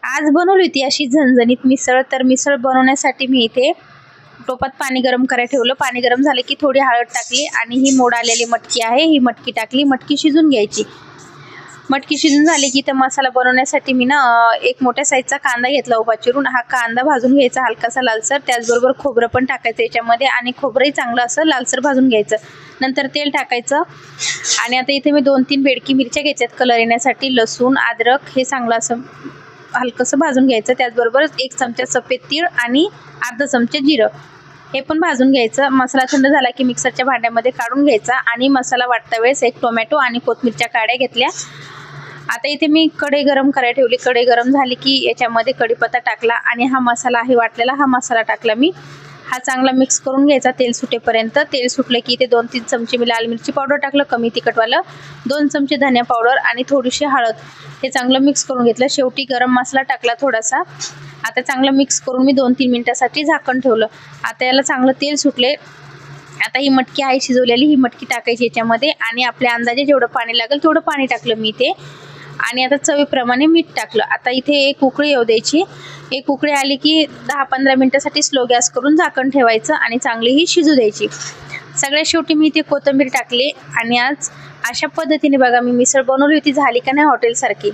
आज बनवली होती अशी झणझणीत मिसळ। तर मिसळ बनवण्यासाठी मी इथे टोपात पाणी गरम करायला ठेवलं। पाणी गरम झाले की थोडी हळद टाकली आणि ही मोड आलेली मटकी आहे, ही मटकी टाकली। मटकी शिजून घ्यायची। मटकी शिजून झाली की तर मसाला बनवण्यासाठी मी ना एक मोठ्या साईजचा कांदा घेतला उभा चिरून। हा कांदा भाजून घ्यायचा हलकासा लालसर। त्याचबरोबर खोबरं पण टाकायचं याच्यामध्ये आणि खोबरंही चांगलं असं लालसर भाजून घ्यायचं। नंतर तेल टाकायचं आणि आता इथे मी 2-3 बेडकी मिरच्या घेतल्यात कलर येण्यासाठी। लसूण, अद्रक हे चांगलं असं हलकंसं भाजून घ्यायचं। त्याचबरोबर 1 चमचा सफेद तीळ आणि अर्धा चमचा जिरं हे पण भाजून घ्यायचं। मसाला थंड झाला की मिक्सरच्या भांड्यामध्ये काढून घ्यायचा आणि मसाला वाटता वेळेस 1 टोमॅटो आणि कोथिंबीरच्या काड्या घेतल्या। आता इथे मी कढई गरम करायला ठेवली। कढई गरम झाली की याच्यामध्ये कढीपत्ता टाकला आणि हा मसाला आहे वाटलेला, हा मसाला टाकला मी। हा चांगला मिक्स करून घ्यायचा तेल सुटेपर्यंत। तेल सुटले की इथे 2-3 चमचे मी लाल मिरची पावडर टाकलं कमी तिखटवालं, 2 चमचे धनिया पावडर आणि थोडीशी हळद हे चांगलं मिक्स करून घेतलं। शेवटी गरम मसाला टाकला थोडासा। आता चांगलं मिक्स करून मी 2-3 मिनिटांसाठी झाकण ठेवलं। आता याला चांगलं तेल सुटले। आता ही मटकी आहे शिजवलेली, ही मटकी टाकायची याच्यामध्ये आणि आपल्या अंदाजे जेवढं पाणी लागेल तेवढं पाणी टाकलं मी इथे आणि आता चवीप्रमाणे मीठ टाकलं। आता इथे एक उकळी येऊ द्यायची। एक उकळी आली की 10-15 मिनिटांसाठी स्लो गॅस करून झाकण ठेवायचं आणि चांगली ही शिजू द्यायची। सगळ्यात शेवटी मी इथे कोथिंबीर टाकली आणि आज अशा पद्धतीने बघा मी मिसळ बनवली होती। झाली का नाही हॉटेलसारखी।